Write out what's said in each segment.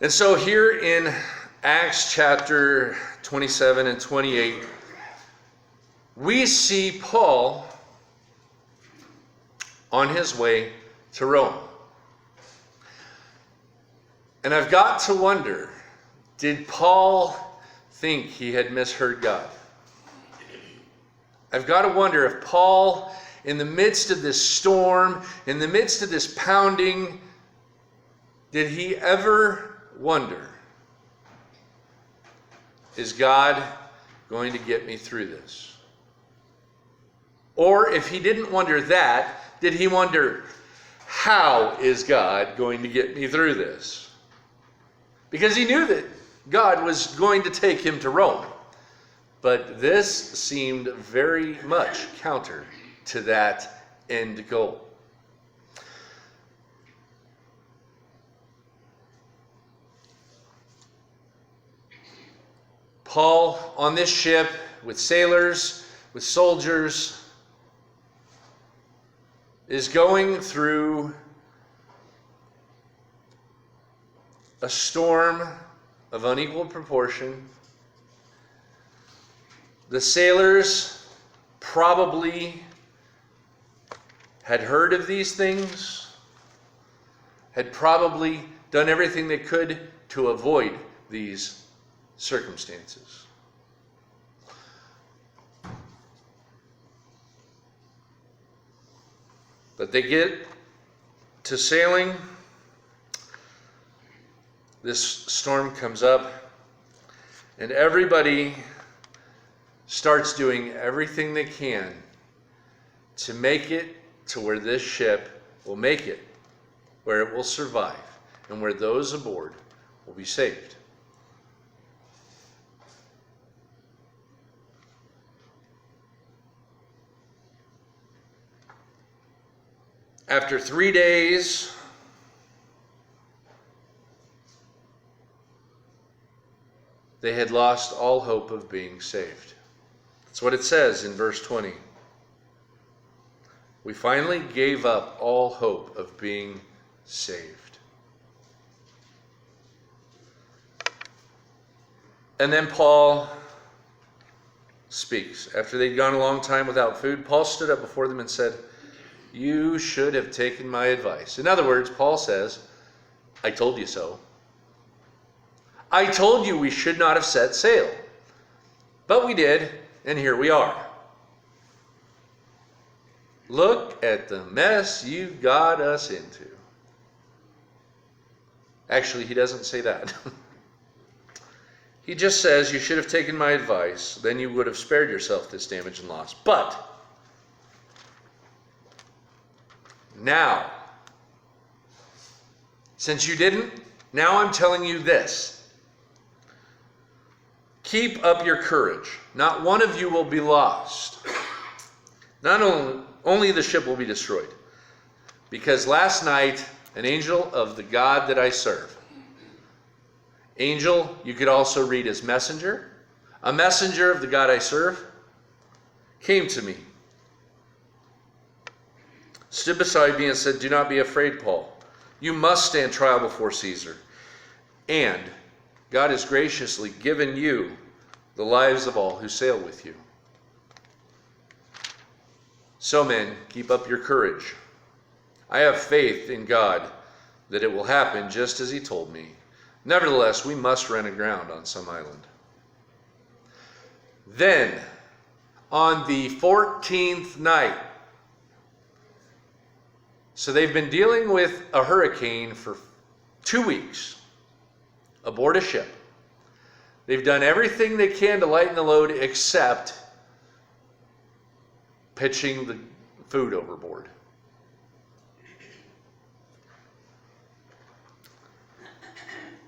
And so here in Acts chapter 27 and 28, we see Paul on his way to Rome. And I've got to wonder, did Paul think he had misheard God? I've got to wonder if Paul, in the midst of this storm, in the midst of this pounding, did he ever wonder, is God going to get me through this? Or if he didn't wonder that, did he wonder, how is God going to get me through this? Because he knew that God was going to take him to Rome. But this seemed very much counter to that end goal. Paul on this ship with sailors, with soldiers, is going through a storm of unequal proportion. The sailors probably had heard of these things, had probably done everything they could to avoid these circumstances. But they get to sailing. This storm comes up, and everybody starts doing everything they can to make it to where this ship will make it, where it will survive, and where those aboard will be saved. After 3 days, they had lost all hope of being saved. That's what it says in verse 20. We finally gave up all hope of being saved. And then Paul speaks. After they'd gone a long time without food, Paul stood up before them and said, "You should have taken my advice." In other words, Paul says, I told you so. I told you we should not have set sail. But we did, and here we are. Look at the mess you got us into. Actually, he doesn't say that. He just says, you should have taken my advice, then you would have spared yourself this damage and loss. But now, since you didn't, now I'm telling you this. Keep up your courage. Not one of you will be lost. Not only the ship will be destroyed. Because last night, an angel of the God that I serve. Angel, you could also read as messenger. A messenger of the God I serve came to me. Stood beside me and said, "Do not be afraid, Paul. You must stand trial before Caesar. And God has graciously given you the lives of all who sail with you. So men, keep up your courage. I have faith in God that it will happen just as he told me. Nevertheless, we must run aground on some island." Then, on the 14th night, so they've been dealing with a hurricane for 2 weeks aboard a ship. They've done everything they can to lighten the load except pitching the food overboard.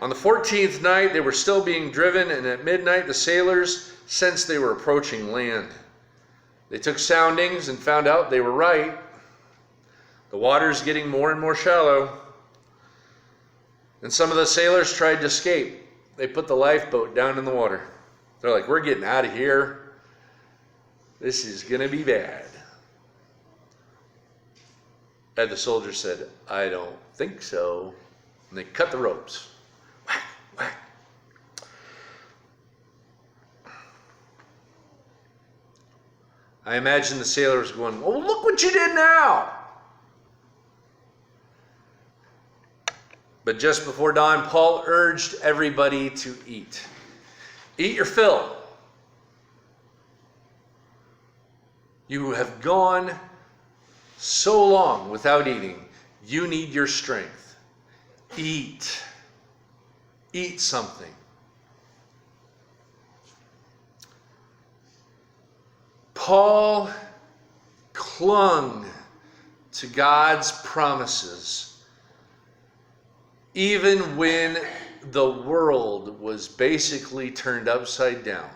On the 14th night, they were still being driven, and at midnight the sailors sensed they were approaching land. They took soundings and found out they were right. The water's getting more and more shallow. And some of the sailors tried to escape. They put the lifeboat down in the water. They're like, "We're getting out of here. This is going to be bad." And the soldier said, "I don't think so." And they cut the ropes. Whack. I imagine the sailors going, "Oh, look what you did now." But just before dawn, Paul urged everybody to eat. Eat your fill. You have gone so long without eating. You need your strength. Eat. Eat something. Paul clung to God's promises, even when the world was basically turned upside down.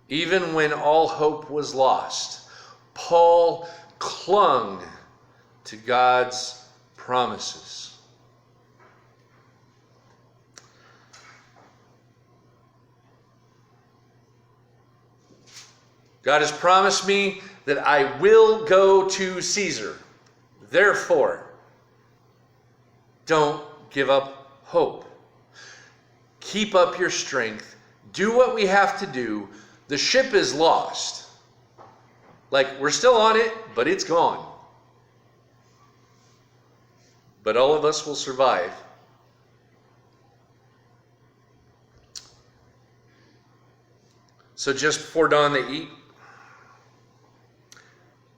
Even when all hope was lost, Paul clung to God's promises. God has promised me that I will go to Caesar. Therefore, don't give up hope. Keep up your strength. Do what we have to do. The ship is lost. Like, we're still on it, but it's gone. But all of us will survive. So just before dawn, they eat.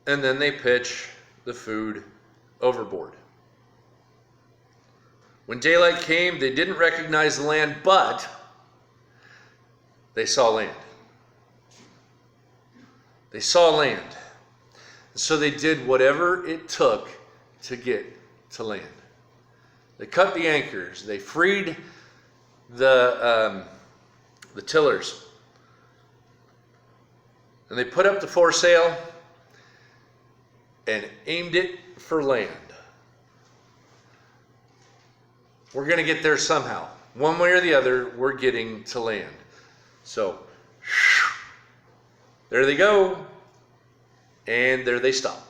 And then they pitch the food overboard. When daylight came, they didn't recognize the land, but they saw land. They saw land. So they did whatever it took to get to land. They cut the anchors. They freed the tillers. And they put up the foresail and aimed it for land. We're going to get there somehow. One way or the other, we're getting to land. So, there they go. And there they stop.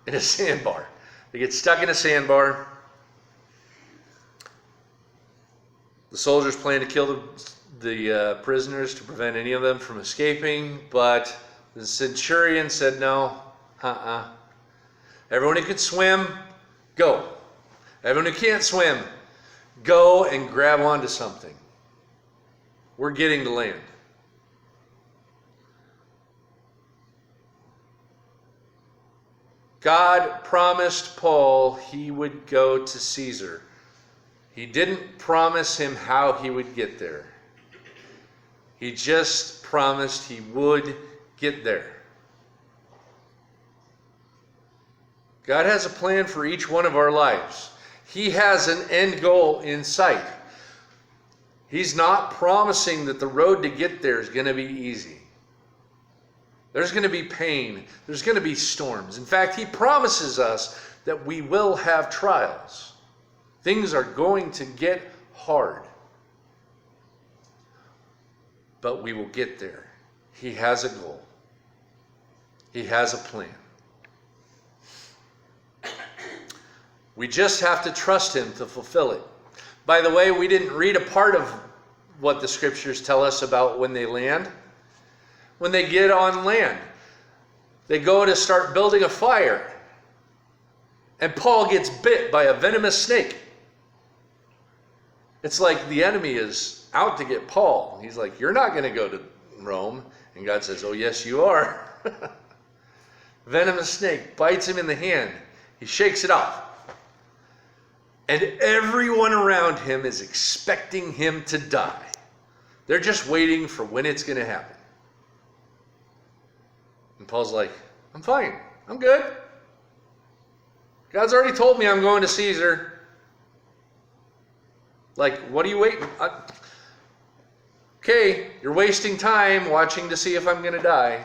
In a sandbar. They get stuck in a sandbar. The soldiers plan to kill the prisoners to prevent any of them from escaping, but the centurion said no. Everyone who can swim, go. Everyone who can't swim, go and grab onto something. We're getting to land. God promised Paul he would go to Caesar. He didn't promise him how he would get there. He just promised he would get there. God has a plan for each one of our lives. He has an end goal in sight. He's not promising that the road to get there is going to be easy. There's going to be pain. There's going to be storms. In fact, he promises us that we will have trials. Things are going to get hard. But we will get there. He has a goal. He has a plan. We just have to trust him to fulfill it. By the way, we didn't read a part of what the scriptures tell us about when they land. When they get on land, they go to start building a fire. And Paul gets bit by a venomous snake. It's like the enemy is out to get Paul. He's like, you're not going to go to Rome. And God says, oh, yes, you are. Venomous snake bites him in the hand. He shakes it off. And everyone around him is expecting him to die. They're just waiting for when it's going to happen. And Paul's like, I'm fine. I'm good. God's already told me I'm going to Caesar. Like, what are you waiting? Okay, you're wasting time watching to see if I'm going to die.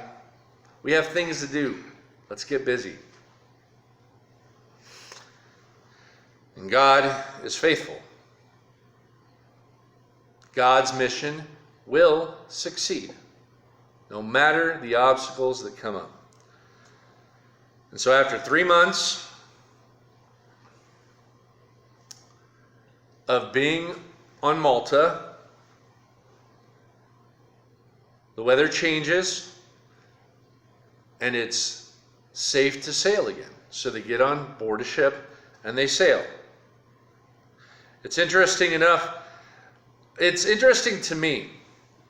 We have things to do. Let's get busy. And God is faithful. God's mission will succeed, no matter the obstacles that come up. And so after 3 months of being on Malta, the weather changes. and it's safe to sail again. So they get on board a ship and they sail. It's interesting to me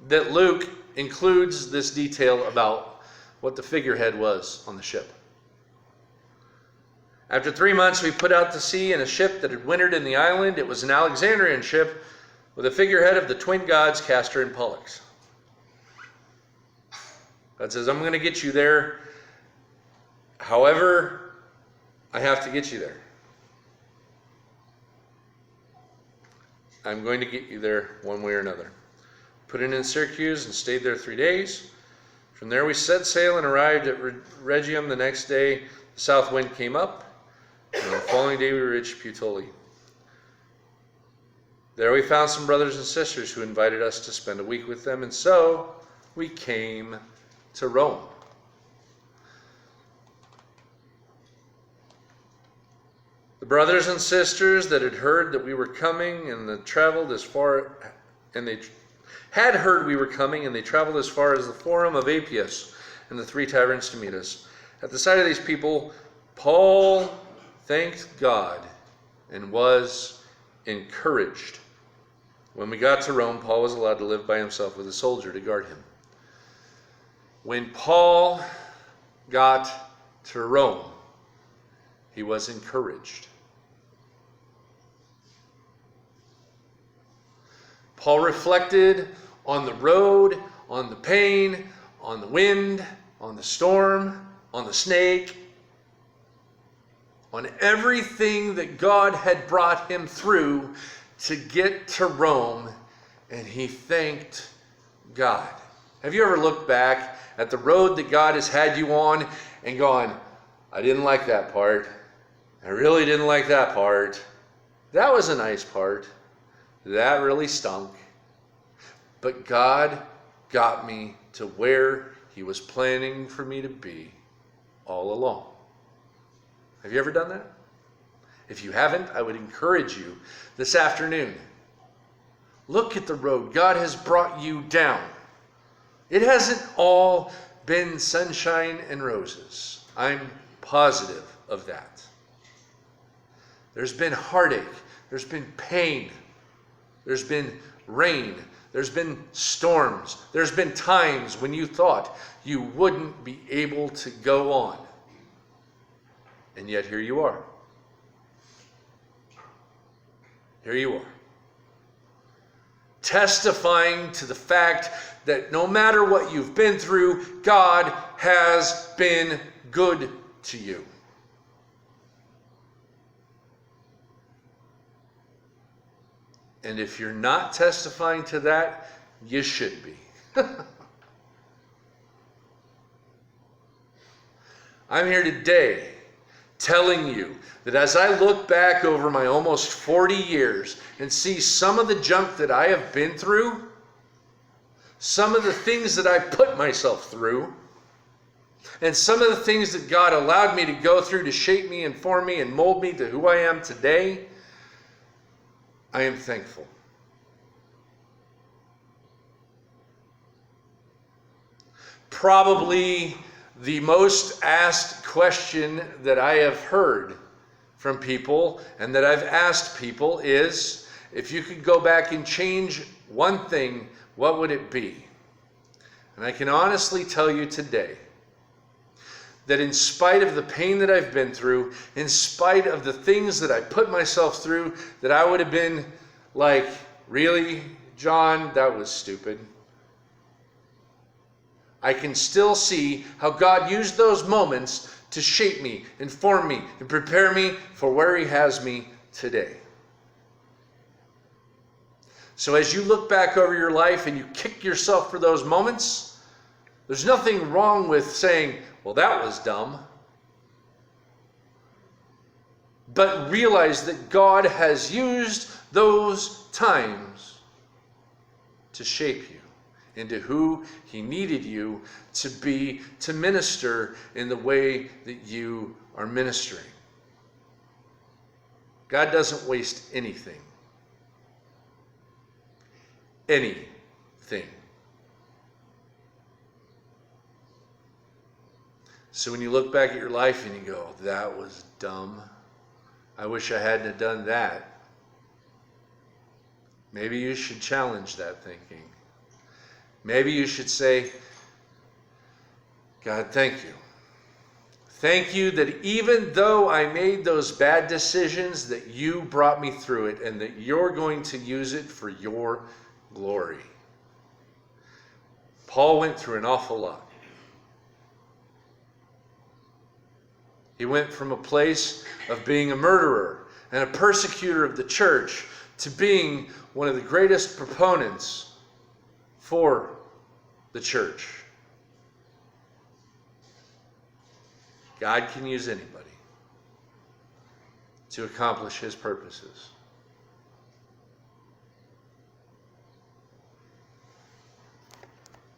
that Luke includes this detail about what the figurehead was on the ship. After 3 months, we put out to sea in a ship that had wintered in the island. It was an Alexandrian ship with a figurehead of the twin gods, Castor and Pollux. God says, I'm going to get you there. However, I have to get you there. I'm going to get you there one way or another. Put in Syracuse and stayed there 3 days. From there we set sail and arrived at Rhegium the next day. The south wind came up, and on the following day we reached Puteoli. There we found some brothers and sisters who invited us to spend a week with them, and so we came to Rome. The brothers and sisters that had heard that we were coming and they traveled as far as the Forum of Appius and the 3 taverns to meet us. At the sight of these people, Paul thanked God and was encouraged. When we got to Rome, Paul was allowed to live by himself with a soldier to guard him. When Paul got to Rome, he was encouraged. Paul reflected on the road, on the pain, on the wind, on the storm, on the snake, on everything that God had brought him through to get to Rome, and he thanked God. Have you ever looked back at the road that God has had you on and gone, I didn't like that part. I really didn't like that part. That was a nice part. That really stunk. But God got me to where he was planning for me to be all along. Have you ever done that? If you haven't, I would encourage you this afternoon. Look at the road God has brought you down. It hasn't all been sunshine and roses. I'm positive of that. There's been heartache. There's been pain. There's been rain. There's been storms. There's been times when you thought you wouldn't be able to go on. And yet here you are. Here you are. Testifying to the fact that no matter what you've been through, God has been good to you. And if you're not testifying to that, you should be. I'm here today telling you that as I look back over my almost 40 years and see some of the junk that I have been through, some of the things that I put myself through, and some of the things that God allowed me to go through to shape me and form me and mold me to who I am today, I am thankful. Probably the most asked question that I have heard from people and that I've asked people is, if you could go back and change one thing, what would it be? And I can honestly tell you today that in spite of the pain that I've been through, in spite of the things that I put myself through, that I would have been like, really, John, that was stupid. I can still see how God used those moments to shape me and form me and prepare me for where he has me today. So as you look back over your life and you kick yourself for those moments, there's nothing wrong with saying, well, that was dumb. But realize that God has used those times to shape you into who he needed you to be, to minister in the way that you are ministering. God doesn't waste anything. Anything. So when you look back at your life and you go, that was dumb. I wish I hadn't have done that. Maybe you should challenge that thinking. Maybe you should say, God, thank you. Thank you that even though I made those bad decisions, that you brought me through it and that you're going to use it for your glory. Paul went through an awful lot. He went from a place of being a murderer and a persecutor of the church to being one of the greatest proponents for the church. God can use anybody to accomplish his purposes.